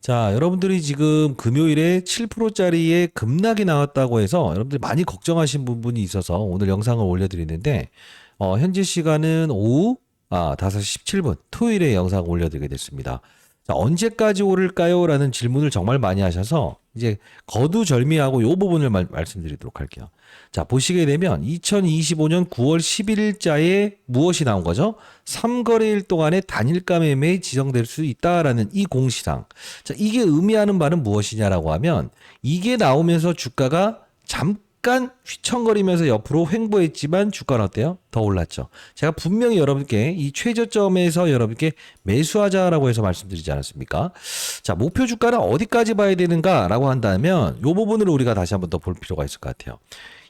자, 여러분들이 지금 금요일에 7%짜리의 급락이 나왔다고 해서 여러분들이 많이 걱정하신 부분이 있어서 오늘 영상을 올려드리는데, 현재 시간은 오후 5시 17분, 토요일에 영상을 올려드리게 됐습니다. 자, 언제까지 오를까요? 라는 질문을 정말 많이 하셔서 이제 거두절미하고 이 부분을 말씀드리도록 할게요. 자, 보시게 되면 2025년 9월 11일자에 무엇이 나온 거죠? 3거래일 동안의 단일가 매매에 지정될 수 있다라는 이 공시상. 자, 이게 의미하는 바는 무엇이냐라고 하면 이게 나오면서 주가가 잠깐 휘청거리면서 옆으로 횡보했지만 주가는 어때요? 더 올랐죠. 제가 분명히 여러분께 이 최저점에서 여러분께 매수하자라고 해서 말씀드리지 않았습니까? 자, 목표 주가는 어디까지 봐야 되는가라고 한다면 이 부분을 우리가 다시 한번 더 볼 필요가 있을 것 같아요.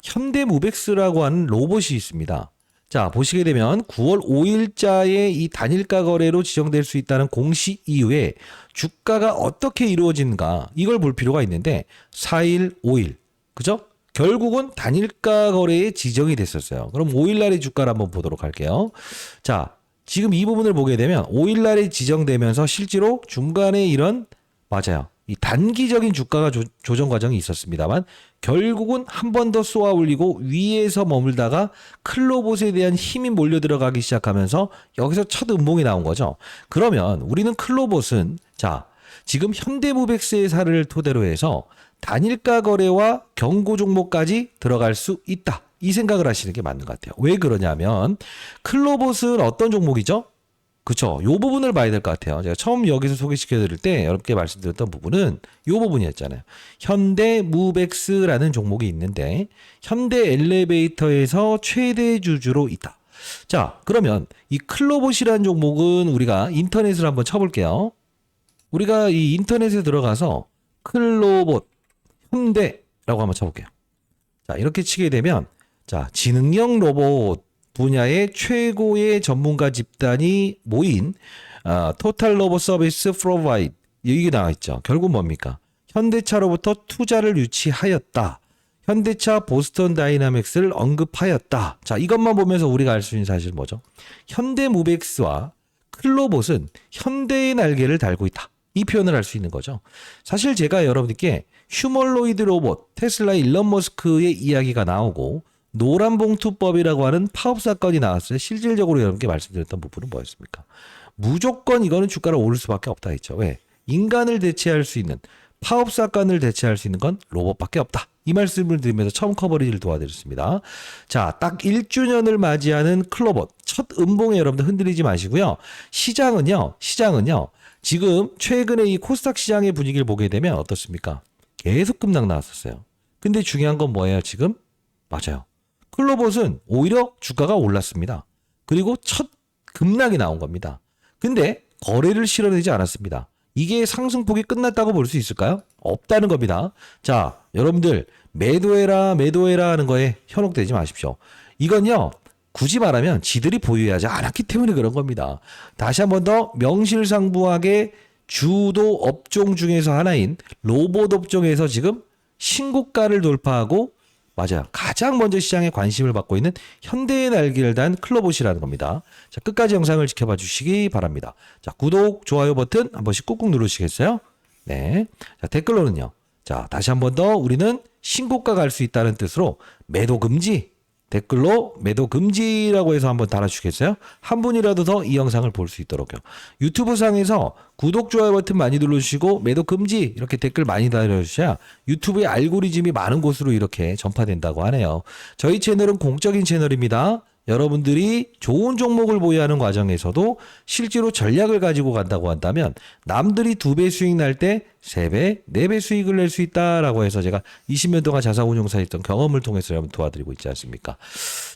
현대무백스라고 하는 로봇이 있습니다. 자, 보시게 되면 9월 5일자에 이 단일가 거래로 지정될 수 있다는 공시 이후에 주가가 어떻게 이루어지는가 이걸 볼 필요가 있는데 4일, 5일, 그죠? 결국은 단일가 거래에 지정이 됐었어요. 그럼 5일날의 주가를 한번 보도록 할게요. 자, 지금 이 부분을 보게 되면 5일날에 지정되면서 실제로 중간에 이런 맞아요. 이 단기적인 주가가 조정 과정이 있었습니다만 결국은 한 번 더 쏘아 올리고 위에서 머물다가 클로봇에 대한 힘이 몰려 들어가기 시작하면서 여기서 첫 음봉이 나온 거죠. 그러면 우리는 클로봇은 자, 지금 현대무백스의 사례를 토대로 해서 단일가 거래와 경고 종목까지 들어갈 수 있다. 이 생각을 하시는 게 맞는 것 같아요. 왜 그러냐면 클로봇은 어떤 종목이죠? 그쵸. 요 부분을 봐야 될 것 같아요. 제가 처음 여기서 소개시켜 드릴 때 여러분께 말씀드렸던 부분은 요 부분이었잖아요. 현대무백스라는 종목이 있는데 현대 엘리베이터에서 최대 주주로 있다. 자, 그러면 이 클로봇이라는 종목은 우리가 인터넷을 한번 쳐볼게요. 우리가 이 인터넷에 들어가서 클로봇 현대라고 한번 쳐볼게요. 자, 이렇게 치게 되면 자, 지능형 로봇 분야의 최고의 전문가 집단이 모인 토탈 로봇 서비스 프로바이드 이게 나와 있죠. 결국 뭡니까? 현대차로부터 투자를 유치하였다. 현대차 보스턴 다이나믹스를 언급하였다. 자, 이것만 보면서 우리가 알 수 있는 사실은 뭐죠? 현대무백스와 클로봇은 현대의 날개를 달고 있다. 이 표현을 할 수 있는 거죠. 사실 제가 여러분께 휴머노이드 로봇 테슬라 일론 머스크의 이야기가 나오고 노란봉투법이라고 하는 파업 사건이 나왔어요. 실질적으로 여러분께 말씀드렸던 부분은 뭐였습니까? 무조건 이거는 주가를 오를 수밖에 없다 했죠. 왜? 인간을 대체할 수 있는 파업 사건을 대체할 수 있는 건 로봇밖에 없다. 이 말씀을 드리면서 처음 커버리지를 도와드렸습니다. 자, 딱 1주년을 맞이하는 클로봇 첫 음봉에 여러분들 흔들리지 마시고요. 시장은요. 지금 최근에 이 코스닥 시장의 분위기를 보게 되면 어떻습니까? 계속 급락 나왔었어요. 근데 중요한 건 뭐예요, 지금? 맞아요. 클로봇은 오히려 주가가 올랐습니다. 그리고 첫 급락이 나온 겁니다. 근데 거래를 실현하지 않았습니다. 이게 상승폭이 끝났다고 볼 수 있을까요? 없다는 겁니다. 자, 여러분들 매도해라 하는 거에 현혹되지 마십시오. 이건요. 굳이 말하면 지들이 보유하지 않았기 때문에 그런 겁니다. 다시 한 번 더 명실상부하게 주도 업종 중에서 하나인 로봇 업종에서 지금 신고가를 돌파하고 맞아요. 가장 먼저 시장에 관심을 받고 있는 현대의 날개를 단 클로봇이라는 겁니다. 자, 끝까지 영상을 지켜봐 주시기 바랍니다. 자, 구독, 좋아요 버튼 한 번씩 꾹꾹 누르시겠어요? 네. 자, 댓글로는요. 자, 다시 한 번 더 우리는 신고가 갈 수 있다는 뜻으로 매도 금지 댓글로 매도 금지라고 해서 한번 달아주시겠어요? 한 분이라도 더 이 영상을 볼 수 있도록요. 유튜브 상에서 구독, 좋아요 버튼 많이 눌러주시고 매도 금지 이렇게 댓글 많이 달아주셔야 유튜브의 알고리즘이 많은 곳으로 이렇게 전파된다고 하네요. 저희 채널은 공적인 채널입니다. 여러분들이 좋은 종목을 보유하는 과정에서도 실제로 전략을 가지고 간다고 한다면 남들이 2배 수익 날 때 3배, 4배 수익을 낼 수 있다라고 해서 제가 20년 동안 자산운용사에 있던 경험을 통해서 여러분 도와드리고 있지 않습니까?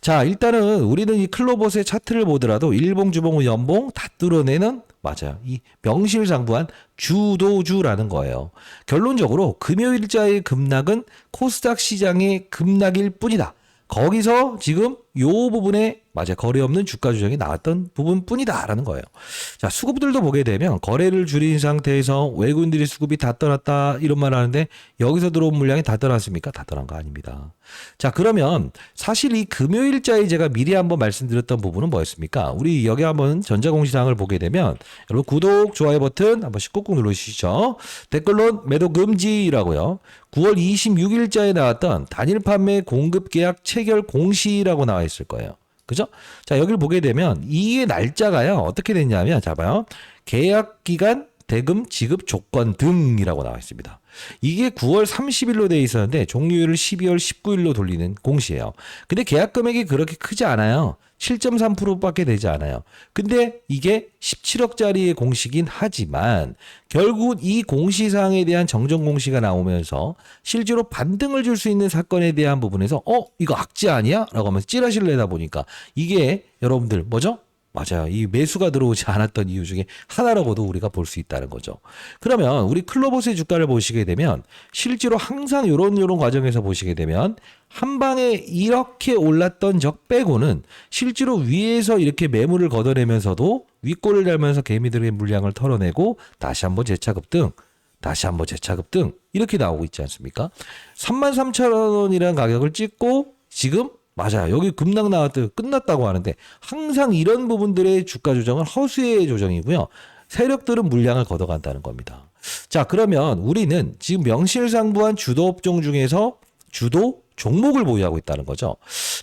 자, 일단은 우리는 이 클로봇의 차트를 보더라도 일봉, 주봉, 연봉 다 뚫어내는 맞아요. 이 명실상부한 주도주라는 거예요. 결론적으로 금요일자의 급락은 코스닥 시장의 급락일 뿐이다. 거기서 지금 요 부분에 맞아 거래 없는 주가 조정이 나왔던 부분뿐이다라는 거예요. 자, 수급들도 보게 되면 거래를 줄인 상태에서 외국인들이 수급이 다 떠났다 이런 말 하는데 여기서 들어온 물량이 다 떠났습니까? 다 떠난 거 아닙니다. 자, 그러면 사실 이 금요일자에 제가 미리 한번 말씀드렸던 부분은 뭐였습니까? 우리 여기 한번 전자공시사항을 보게 되면 여러분 구독, 좋아요 버튼 한 번씩 꾹꾹 누르시죠. 댓글로 매도 금지라고요. 9월 26일자에 나왔던 단일 판매 공급 계약 체결 공시라고 나와 있을 거예요. 그죠? 자, 여기를 보게 되면 이게 날짜가요. 어떻게 됐냐면 자 봐요. 계약 기간, 대금 지급 조건 등이라고 나와 있습니다. 이게 9월 30일로 돼 있었는데 종료일을 12월 19일로 돌리는 공시예요. 근데 계약 금액이 그렇게 크지 않아요. 7.3%밖에 되지 않아요. 근데 이게 17억짜리의 공시긴 하지만 결국 이 공시사항에 대한 정정 공시가 나오면서 실제로 반등을 줄 수 있는 사건에 대한 부분에서 이거 악재 아니야? 라고 하면서 찌라시를 내다 보니까 이게 여러분들 뭐죠? 맞아요. 이 매수가 들어오지 않았던 이유 중에 하나라고도 우리가 볼 수 있다는 거죠. 그러면 우리 클로버스의 주가를 보시게 되면 실제로 항상 요런 과정에서 보시게 되면 한 방에 이렇게 올랐던 적 빼고는 실제로 위에서 이렇게 매물을 걷어내면서도 윗골을 달면서 개미들의 물량을 털어내고 다시 한번 재차급등 다시 한번 재차급등 이렇게 나오고 있지 않습니까? 33,000원이라는 가격을 찍고 지금 맞아요. 여기 급락 나왔더니 끝났다고 하는데 항상 이런 부분들의 주가 조정은 허수의 조정이고요. 세력들은 물량을 걷어간다는 겁니다. 자, 그러면 우리는 지금 명실상부한 주도 업종 중에서 주도 종목을 보유하고 있다는 거죠.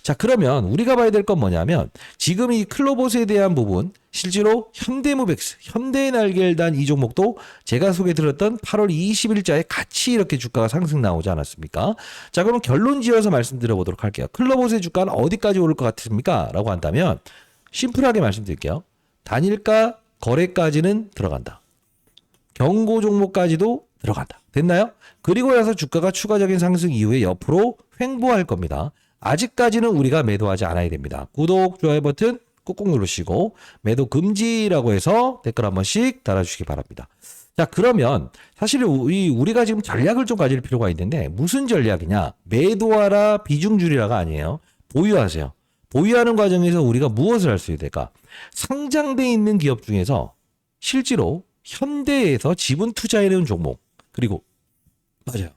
자, 그러면 우리가 봐야 될 건 뭐냐면 지금 이 클로봇에 대한 부분 실제로 현대무백스, 현대의 날개를 단 이 종목도 제가 소개드렸던 8월 20일자에 같이 이렇게 주가가 상승 나오지 않았습니까? 자, 그럼 결론 지어서 말씀드려 보도록 할게요. 클로봇의 주가는 어디까지 오를 것 같습니까? 라고 한다면 심플하게 말씀드릴게요. 단일가 거래까지는 들어간다. 경고 종목까지도 들어간다. 됐나요? 그리고 나서 주가가 추가적인 상승 이후에 옆으로 횡보할 겁니다. 아직까지는 우리가 매도하지 않아야 됩니다. 구독, 좋아요 버튼 꾹꾹 누르시고 매도 금지라고 해서 댓글 한 번씩 달아주시기 바랍니다. 자, 그러면 사실 우리가 지금 전략을 좀 가질 필요가 있는데 무슨 전략이냐? 매도하라, 비중 줄이라가 아니에요. 보유하세요. 보유하는 과정에서 우리가 무엇을 할 수 있을까? 상장돼 있는 기업 중에서 실제로 현대에서 지분 투자해놓은 종목 그리고 맞아요.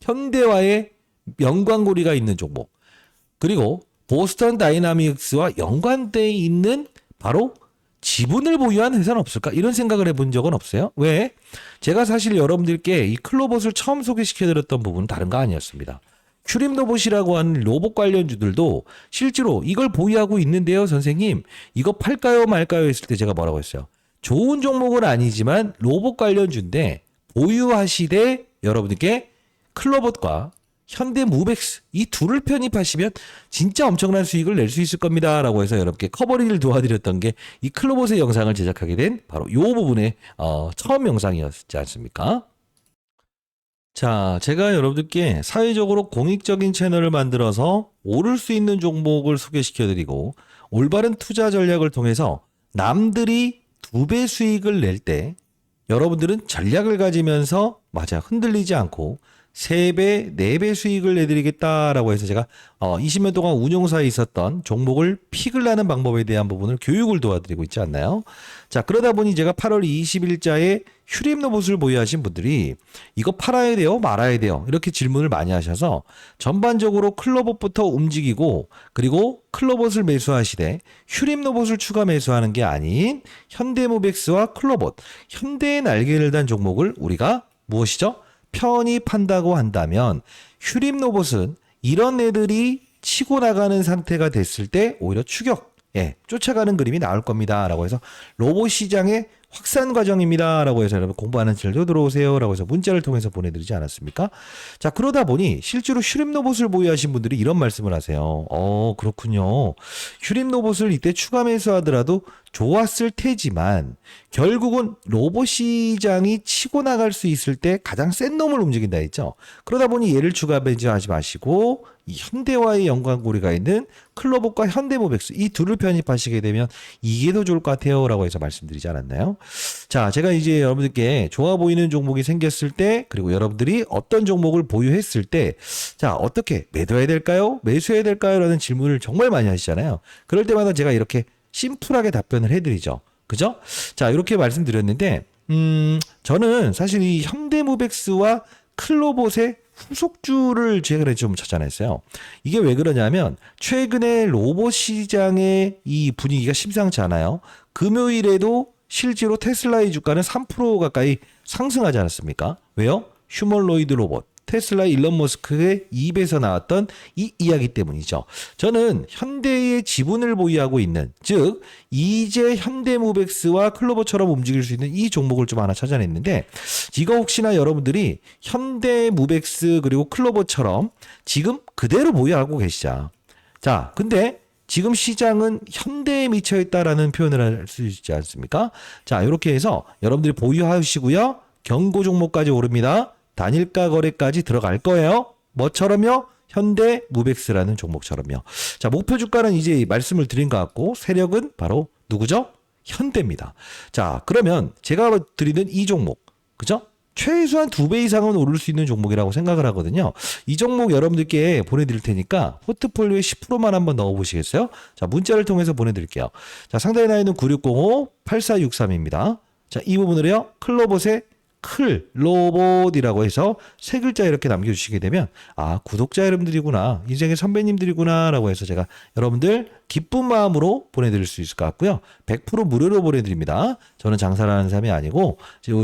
현대와의 연관고리가 있는 종목 그리고 보스턴 다이나믹스와 연관되어 있는 바로 지분을 보유한 회사는 없을까? 이런 생각을 해본 적은 없어요. 왜? 제가 사실 여러분들께 이 클로봇을 처음 소개시켜드렸던 부분은 다른 거 아니었습니다. 큐림로봇이라고 하는 로봇 관련주들도 실제로 이걸 보유하고 있는데요. 선생님 이거 팔까요 말까요 했을 때 제가 뭐라고 했어요? 좋은 종목은 아니지만 로봇 관련주인데 보유하시되 여러분들께 클로봇과 현대무백스 이 둘을 편입하시면 진짜 엄청난 수익을 낼 수 있을 겁니다. 라고 해서 여러분께 커버링을 도와드렸던 게 이 클로봇의 영상을 제작하게 된 바로 이 부분의 처음 영상이었지 않습니까? 자, 제가 여러분들께 사회적으로 공익적인 채널을 만들어서 오를 수 있는 종목을 소개시켜드리고 올바른 투자 전략을 통해서 남들이 2배 수익을 낼 때 여러분들은 전략을 가지면서 맞아 흔들리지 않고 3배, 4배 수익을 내드리겠다라고 해서 제가 20년 동안 운용사에 있었던 종목을 픽을 나는 방법에 대한 부분을 교육을 도와드리고 있지 않나요? 자, 그러다 보니 제가 8월 20일자에 휴림로봇을 보유하신 분들이 이거 팔아야 돼요? 말아야 돼요? 이렇게 질문을 많이 하셔서 전반적으로 클로봇부터 움직이고 그리고 클로봇을 매수하시되 휴림로봇을 추가 매수하는 게 아닌 현대모백스와 클로봇, 현대의 날개를 단 종목을 우리가 무엇이죠? 편히 판다고 한다면 휴림로봇은 이런 애들이 치고 나가는 상태가 됐을 때 오히려 쫓아가는 그림이 나올 겁니다. 라고 해서 로봇 시장의 확산 과정입니다. 라고 해서 여러분 공부하는 질도 들어오세요. 라고 해서 문자를 통해서 보내드리지 않았습니까? 자, 그러다 보니 실제로 휴림로봇을 보유하신 분들이 이런 말씀을 하세요. 그렇군요. 휴림로봇을 이때 추가 매수하더라도 좋았을 테지만 결국은 로봇 시장이 치고 나갈 수 있을 때 가장 센 놈을 움직인다 했죠. 그러다 보니 얘를 추가 배제하지 마시고 이 현대와의 연관고리가 있는 클로봇과 현대모백스 이 둘을 편입하시게 되면 이게 더 좋을 것 같아요 라고 해서 말씀드리지 않았나요? 자, 제가 이제 여러분들께 좋아 보이는 종목이 생겼을 때 그리고 여러분들이 어떤 종목을 보유했을 때 자, 어떻게 매도해야 될까요? 매수해야 될까요? 라는 질문을 정말 많이 하시잖아요. 그럴 때마다 제가 이렇게 심플하게 답변을 해드리죠. 그죠? 자, 이렇게 말씀드렸는데 저는 사실 이 현대모백스와 클로봇의 후속주를 최근에 좀 찾아냈어요. 이게 왜 그러냐면 최근에 로봇 시장의 이 분위기가 심상치 않아요. 금요일에도 실제로 테슬라의 주가는 3% 가까이 상승하지 않았습니까? 왜요? 휴머노이드 로봇. 테슬라 일론 머스크의 입에서 나왔던 이 이야기 때문이죠. 저는 현대의 지분을 보유하고 있는 즉 이제 현대모백스와 클로버처럼 움직일 수 있는 이 종목을 좀 하나 찾아냈는데 이거 혹시나 여러분들이 현대모백스 그리고 클로버처럼 지금 그대로 보유하고 계시자. 자, 근데 지금 시장은 현대에 미쳐 있다라는 표현을 할 수 있지 않습니까? 자, 이렇게 해서 여러분들이 보유하시고요. 경고 종목까지 오릅니다. 단일가 거래까지 들어갈 거예요. 뭐처럼요? 현대모백스라는 종목처럼요. 자, 목표 주가는 이제 말씀을 드린 것 같고 세력은 바로 누구죠? 현대입니다. 자, 그러면 제가 드리는 이 종목, 그죠? 최소한 2배 이상은 오를 수 있는 종목이라고 생각을 하거든요. 이 종목 여러분들께 보내드릴 테니까 포트폴리오에 10%만 한번 넣어보시겠어요? 자, 문자를 통해서 보내드릴게요. 자, 상단에 나있는 9605-8463입니다. 자, 이 부분을요, 클로봇의 클로봇이라고 해서 세 글자 이렇게 남겨주시게 되면 아, 구독자 여러분들이구나, 인생의 선배님들이구나 라고 해서 제가 여러분들 기쁜 마음으로 보내드릴 수 있을 것 같고요. 100% 무료로 보내드립니다. 저는 장사를 하는 사람이 아니고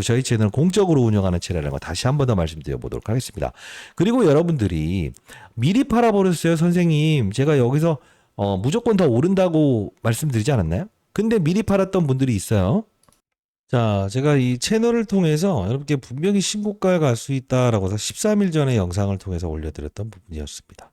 저희 채널을 공적으로 운영하는 채널이라는 거 다시 한 번 더 말씀드려 보도록 하겠습니다. 그리고 여러분들이 미리 팔아버렸어요. 선생님, 제가 여기서 무조건 더 오른다고 말씀드리지 않았나요? 근데 미리 팔았던 분들이 있어요. 자, 제가 이 채널을 통해서 여러분께 분명히 신고가에 갈 수 있다라고 해서 13일 전에 영상을 통해서 올려드렸던 부분이었습니다.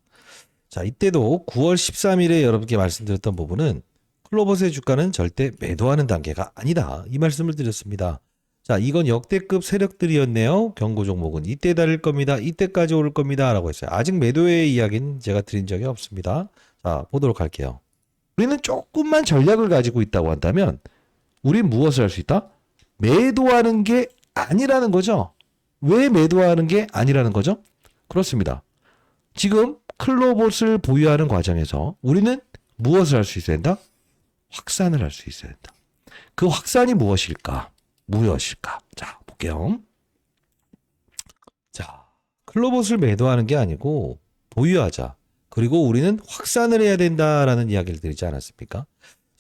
자, 이때도 9월 13일에 여러분께 말씀드렸던 부분은 클로봇의 주가는 절대 매도하는 단계가 아니다. 이 말씀을 드렸습니다. 자, 이건 역대급 세력들이었네요. 경고 종목은 이때 달릴 겁니다. 이때까지 오를 겁니다. 라고 했어요. 아직 매도의 이야기는 제가 드린 적이 없습니다. 자, 보도록 할게요. 우리는 조금만 전략을 가지고 있다고 한다면 우린 무엇을 할 수 있다? 매도하는 게 아니라는 거죠. 왜 매도하는 게 아니라는 거죠? 그렇습니다. 지금 클로봇을 보유하는 과정에서 우리는 무엇을 할 수 있어야 된다? 확산을 할 수 있어야 된다. 그 확산이 무엇일까? 무엇일까? 자, 볼게요. 자, 클로봇을 매도하는 게 아니고 보유하자. 그리고 우리는 확산을 해야 된다라는 이야기를 드리지 않았습니까?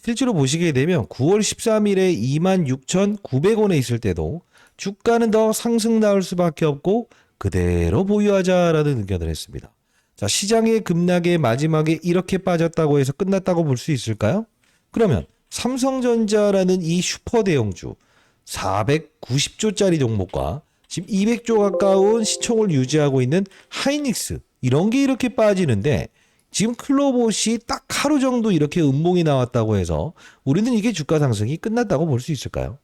실제로 보시게 되면 9월 13일에 26,900원에 있을 때도 주가는 더 상승 나올 수밖에 없고 그대로 보유하자라는 의견을 했습니다. 자, 시장의 급락에 마지막에 이렇게 빠졌다고 해서 끝났다고 볼 수 있을까요? 그러면 삼성전자라는 이 슈퍼 대형주 490조짜리 종목과 지금 200조 가까운 시총을 유지하고 있는 하이닉스 이런 게 이렇게 빠지는데 지금 클로봇이 딱 하루 정도 이렇게 음봉이 나왔다고 해서 우리는 이게 주가 상승이 끝났다고 볼 수 있을까요?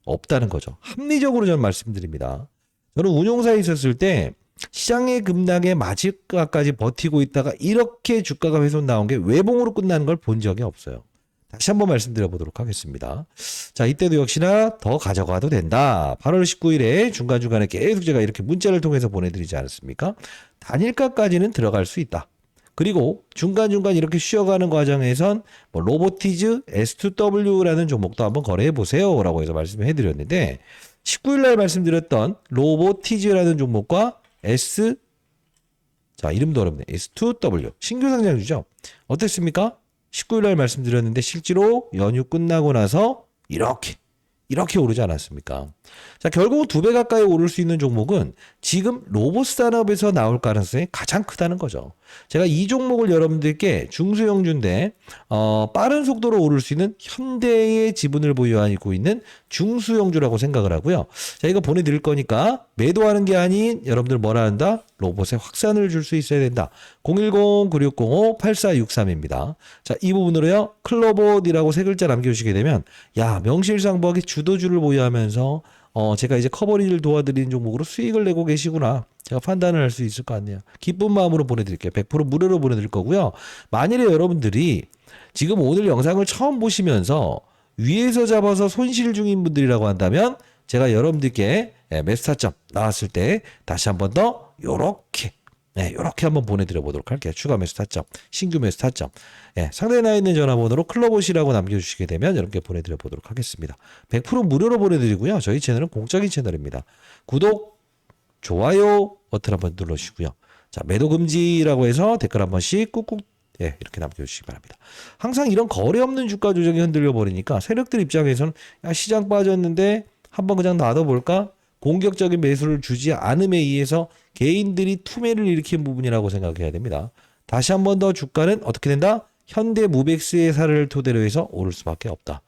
없다는 거죠. 합리적으로 저는 말씀드립니다. 저는 운용사에 있었을 때 시장의 급락에 마지막까지 버티고 있다가 이렇게 주가가 훼손 나온 게 외봉으로 끝나는 걸 본 적이 없어요. 다시 한번 말씀드려 보도록 하겠습니다. 자, 이때도 역시나 더 가져가도 된다. 8월 19일에 중간중간에 계속 제가 이렇게 문자를 통해서 보내드리지 않았습니까? 단일가까지는 들어갈 수 있다. 그리고 중간중간 이렇게 쉬어가는 과정에선 뭐 로보티즈 S2W라는 종목도 한번 거래해 보세요 라고 해서 말씀해 드렸는데 19일날 말씀드렸던 로보티즈라는 종목과 자, 이름도 어렵네. S2W 신규 상장주죠. 어땠습니까? 19일날 말씀드렸는데 실제로 연휴 끝나고 나서 이렇게 오르지 않았습니까? 자, 결국 2배 가까이 오를 수 있는 종목은 지금 로봇 산업에서 나올 가능성이 가장 크다는 거죠. 제가 이 종목을 여러분들께 중수형주인데 빠른 속도로 오를 수 있는 현대의 지분을 보유하고 있는 중수형주라고 생각을 하고요. 자, 이거 보내드릴 거니까 매도하는 게 아닌 여러분들 뭐라 한다? 로봇에 확산을 줄 수 있어야 된다. 010-9605-8463입니다. 자, 이 부분으로요. 클로봇이라고 세 글자 남겨주시게 되면 야, 명실상부하게 주도주를 보유하면서 제가 이제 커버리지를 도와드리는 종목으로 수익을 내고 계시구나. 제가 판단을 할 수 있을 것 같네요. 기쁜 마음으로 보내드릴게요. 100% 무료로 보내드릴 거고요. 만일에 여러분들이 지금 오늘 영상을 처음 보시면서 위에서 잡아서 손실 중인 분들이라고 한다면 제가 여러분들께 매수 타점 나왔을 때 다시 한 번 더 요렇게 한번 보내드려 보도록 할게요. 추가 매수 타점, 신규 매수 타점. 상단에 나 있는 전화번호로 클럽오시라고 남겨주시게 되면 여러분께 보내드려 보도록 하겠습니다. 100% 무료로 보내드리고요. 저희 채널은 공적인 채널입니다. 구독, 좋아요 버튼 한번 눌러주시고요. 자, 매도 금지라고 해서 댓글 한 번씩 꾹꾹 이렇게 남겨주시기 바랍니다. 항상 이런 거래 없는 주가 조정이 흔들려 버리니까 세력들 입장에서는 야, 시장 빠졌는데 한번 그냥 놔둬볼까? 공격적인 매수를 주지 않음에 의해서 개인들이 투매를 일으킨 부분이라고 생각해야 됩니다. 다시 한 번 더 주가는 어떻게 된다? 현대무벡스의 사례를 토대로 해서 오를 수밖에 없다.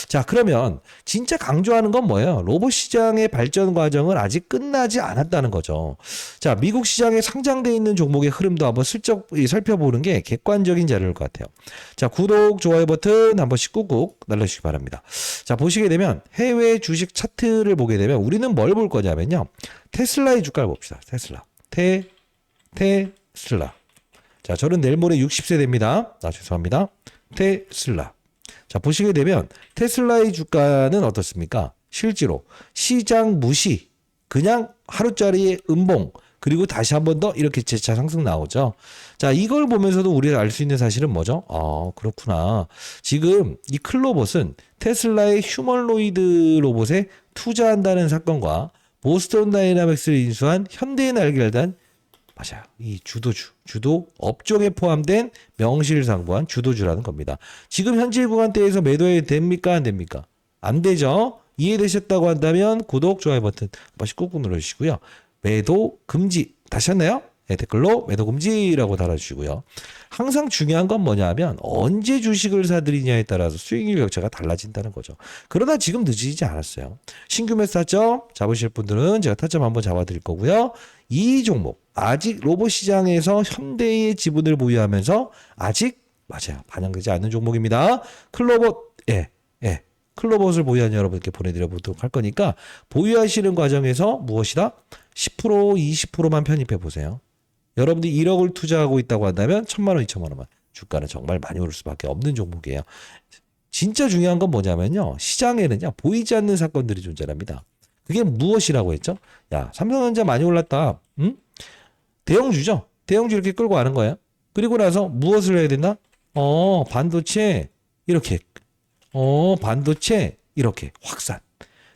자, 그러면 진짜 강조하는 건 뭐예요? 로봇 시장의 발전 과정은 아직 끝나지 않았다는 거죠. 자, 미국 시장에 상장되어 있는 종목의 흐름도 한번 슬쩍 살펴보는 게 객관적인 자료일 것 같아요. 자, 구독, 좋아요 버튼 한 번씩 꾹꾹 눌러주시기 바랍니다. 자, 보시게 되면 해외 주식 차트를 보게 되면 우리는 뭘 볼 거냐면요. 테슬라의 주가를 봅시다. 테슬라. 테슬라. 자, 저는 내일 모레 60세 됩니다. 죄송합니다. 테슬라. 자, 보시게 되면 테슬라의 주가는 어떻습니까? 실제로 시장 무시, 그냥 하루짜리의 음봉, 그리고 다시 한 번 더 이렇게 재차 상승 나오죠. 자, 이걸 보면서도 우리가 알 수 있는 사실은 뭐죠? 그렇구나. 지금 이 클로봇은 테슬라의 휴머노이드 로봇에 투자한다는 사건과 보스턴 다이나믹스를 인수한 현대의 날개를 단 맞아요. 이 주도 업종에 포함된 명실상부한 주도주라는 겁니다. 지금 현재 구간대에서 매도해도 됩니까? 안 됩니까? 안 되죠. 이해되셨다고 한다면 구독, 좋아요 버튼 한 번씩 꾹꾹 눌러주시고요. 매도 금지 다시 했나요? 댓글로 매도 금지라고 달아주시고요. 항상 중요한 건 뭐냐면 언제 주식을 사들이냐에 따라서 수익률 격차가 달라진다는 거죠. 그러나 지금 늦어지지 않았어요. 신규 매수 타점 잡으실 분들은 제가 타점 한번 잡아드릴 거고요. 이 종목 아직 로봇 시장에서 현대의 지분을 보유하면서 아직 맞아요. 반영되지 않는 종목입니다. 클로봇 클로봇을 보유한 여러분께 보내드려 보도록 할 거니까 보유하시는 과정에서 무엇이다? 10% 20%만 편입해 보세요. 여러분들이 1억을 투자하고 있다고 한다면 1,000만 원, 2,000만 원만 주가는 정말 많이 오를 수밖에 없는 종목이에요. 진짜 중요한 건 뭐냐면요. 시장에는요. 보이지 않는 사건들이 존재합니다. 그게 무엇이라고 했죠? 야, 삼성전자 많이 올랐다. 응? 대형주죠. 대형주 이렇게 끌고 가는 거예요. 그리고 나서 무엇을 해야 된다? 반도체 이렇게. 반도체 이렇게 확산.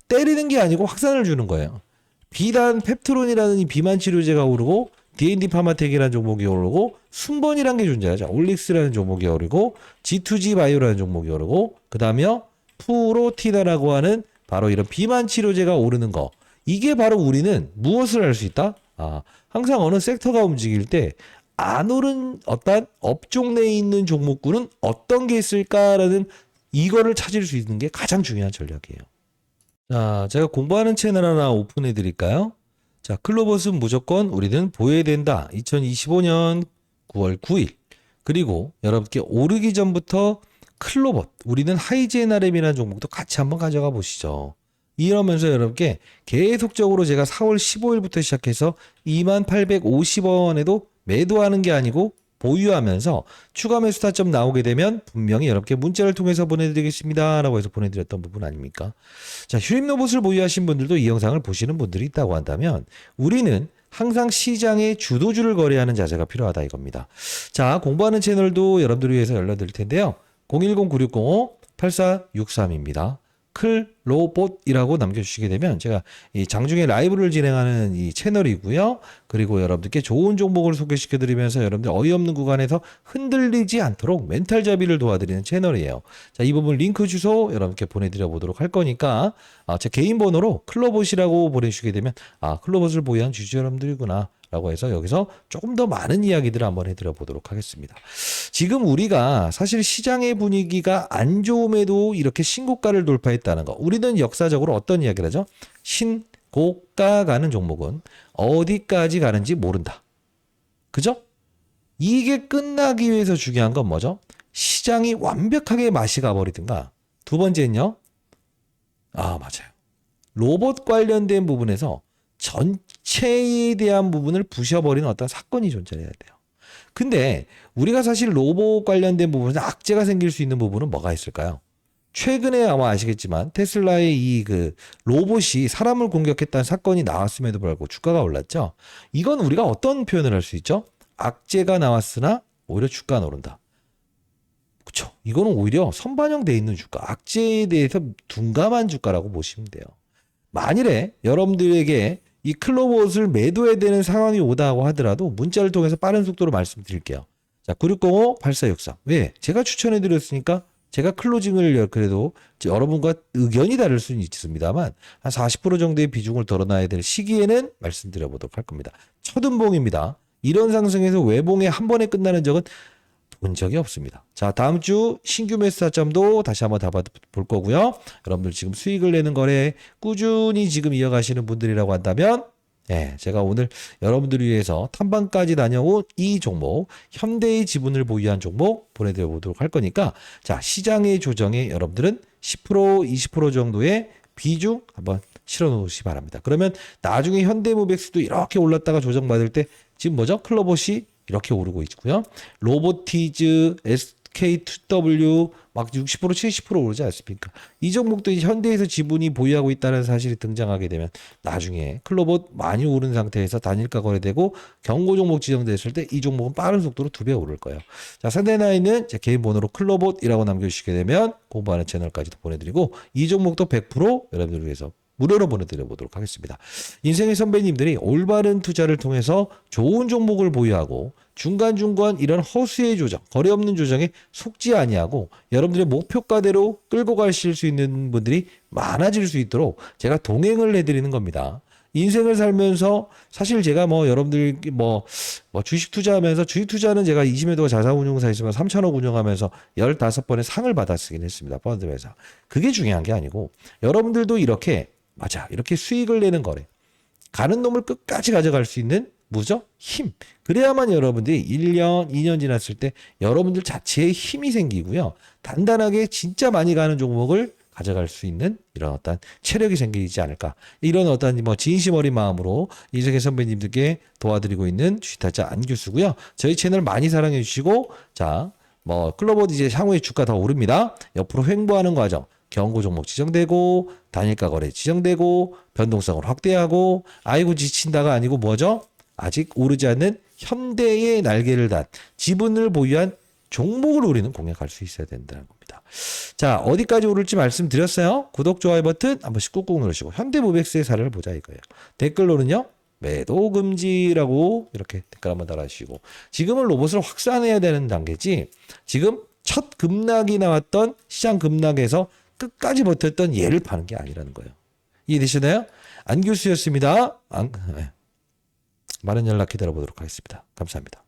때리는 게 아니고 확산을 주는 거예요. 비단 펩트론이라는 이 비만 치료제가 오르고 D&D 파마텍이라는 종목이 오르고 순번이라는 게 존재하죠. 올릭스라는 종목이 오르고 G2G 바이오라는 종목이 오르고 그 다음에요. 프로티다라고 하는 바로 이런 비만 치료제가 오르는 거. 이게 바로 우리는 무엇을 할 수 있다? 항상 어느 섹터가 움직일 때 안 오른 어떤 업종 내에 있는 종목군은 어떤 게 있을까라는 이거를 찾을 수 있는 게 가장 중요한 전략이에요. 자, 제가 공부하는 채널 하나 오픈해 드릴까요? 자, 클로봇은 무조건 우리는 보여야 된다. 2025년 9월 9일. 그리고 여러분께 오르기 전부터 클로봇, 우리는 하이젠RM이라는 종목도 같이 한번 가져가 보시죠. 이러면서 여러분께 계속적으로 제가 4월 15일부터 시작해서 2850원에도 매도하는 게 아니고 보유하면서 추가 매수 타점 나오게 되면 분명히 여러분께 문자를 통해서 보내드리겠습니다 라고 해서 보내드렸던 부분 아닙니까? 자, 휴림 로봇을 보유하신 분들도 이 영상을 보시는 분들이 있다고 한다면 우리는 항상 시장의 주도주를 거래하는 자세가 필요하다 이겁니다. 자, 공부하는 채널도 여러분들을 위해서 열려드릴 텐데요. 010-9605-8463입니다. 클로봇이라고 남겨주시게 되면 제가 이 장중에 라이브를 진행하는 이 채널이고요. 그리고 여러분들께 좋은 종목을 소개시켜드리면서 여러분들 어이없는 구간에서 흔들리지 않도록 멘탈 잡이를 도와드리는 채널이에요. 자, 이 부분 링크 주소 여러분께 보내드려 보도록 할 거니까 제 개인 번호로 클로봇이라고 보내주시게 되면 클로봇을 보유한 주주 여러분들이구나 라고 해서 여기서 조금 더 많은 이야기들을 한번 해드려 보도록 하겠습니다. 지금 우리가 사실 시장의 분위기가 안 좋음에도 이렇게 신고가를 돌파했다는 거. 우리는 역사적으로 어떤 이야기를 하죠? 고가 가는 종목은 어디까지 가는지 모른다. 그죠? 이게 끝나기 위해서 중요한 건 뭐죠? 시장이 완벽하게 맛이 가버리든가. 두 번째는요. 맞아요. 로봇 관련된 부분에서 전체에 대한 부분을 부셔버리는 어떤 사건이 존재해야 돼요. 근데 우리가 사실 로봇 관련된 부분에서 악재가 생길 수 있는 부분은 뭐가 있을까요? 최근에 아마 아시겠지만 테슬라의 이 그 로봇이 사람을 공격했다는 사건이 나왔음에도 불구하고 주가가 올랐죠. 이건 우리가 어떤 표현을 할 수 있죠? 악재가 나왔으나 오히려 주가가 오른다. 그렇죠. 이거는 오히려 선반영돼 있는 주가, 악재에 대해서 둔감한 주가라고 보시면 돼요. 만일에 여러분들에게 이 클로봇을 매도해야 되는 상황이 오다고 하더라도 문자를 통해서 빠른 속도로 말씀드릴게요. 자, 9605-8463. 왜? 제가 추천해드렸으니까 제가 클로징을 그래도 여러분과 의견이 다를 수는 있습니다만 한 40% 정도의 비중을 덜어놔야 될 시기에는 말씀드려보도록 할 겁니다. 첫 음봉입니다. 이런 상승에서 외봉에 한 번에 끝나는 적은 본 적이 없습니다. 자, 다음 주 신규 매수 타점도 다시 한번 다 볼 거고요. 여러분들 지금 수익을 내는 거래 꾸준히 지금 이어가시는 분들이라고 한다면 제가 오늘 여러분들을 위해서 탐방까지 다녀온 이 종목, 현대의 지분을 보유한 종목 보내드려 보도록 할 거니까 자, 시장의 조정에 여러분들은 10%, 20% 정도의 비중 한번 실어 놓으시기 바랍니다. 그러면 나중에 현대무백스도 이렇게 올랐다가 조정받을 때 지금 뭐죠? 클로봇이 이렇게 오르고 있고요. 로보티즈, SK2W 막 60%, 70% 오르지 않습니까? 이 종목도 현대에서 지분이 보유하고 있다는 사실이 등장하게 되면 나중에 클로봇 많이 오른 상태에서 단일가 거래되고 경고 종목 지정됐을 때 이 종목은 빠른 속도로 2배 오를 거예요. 자, 상대나이는 제 개인 번호로 클로봇이라고 남겨주시게 되면 공부하는 채널까지도 보내드리고 이 종목도 100% 여러분들을 위해서 무료로 보내드려 보도록 하겠습니다. 인생의 선배님들이 올바른 투자를 통해서 좋은 종목을 보유하고 중간중간 이런 허수의 조정, 거래 없는 조정에 속지 아니하고 여러분들의 목표가대로 끌고 가실 수 있는 분들이 많아질 수 있도록 제가 동행을 해드리는 겁니다. 인생을 살면서 사실 제가 여러분들 주식 투자하면서 주식 투자는 제가 20여 도가 자산운용사에서 3천억 운영하면서 15번의 상을 받았긴 했습니다. 펀드에서. 그게 중요한 게 아니고 여러분들도 이렇게 수익을 내는 거래. 가는 놈을 끝까지 가져갈 수 있는 뭐죠? 힘. 그래야만 여러분들이 1년, 2년 지났을 때 여러분들 자체의 힘이 생기고요. 단단하게 진짜 많이 가는 종목을 가져갈 수 있는 이런 어떤 체력이 생기지 않을까. 이런 어떤 진심 어린 마음으로 인생의 선배님들께 도와드리고 있는 주식타짜 안규수고요. 저희 채널 많이 사랑해 주시고 자, 클로봇 이제 향후에 주가 더 오릅니다. 옆으로 횡보하는 과정. 경고 종목 지정되고 단일가 거래 지정되고 변동성을 확대하고 아이고 지친다가 아니고 뭐죠? 아직 오르지 않는 현대의 날개를 단 지분을 보유한 종목을 우리는 공략할 수 있어야 된다는 겁니다. 자, 어디까지 오를지 말씀드렸어요. 구독, 좋아요 버튼 한 번씩 꾹꾹 누르시고 현대무백스의 사례를 보자 이거예요. 댓글로는요. 매도 금지라고 이렇게 댓글 한번 달아주시고 지금은 로봇을 확산해야 되는 단계지 지금 첫 급락이 나왔던 시장 급락에서 끝까지 버텼던 얘를 파는 게 아니라는 거예요. 이해되시나요? 안규수였습니다. 많은 연락 기다려보도록 하겠습니다. 감사합니다.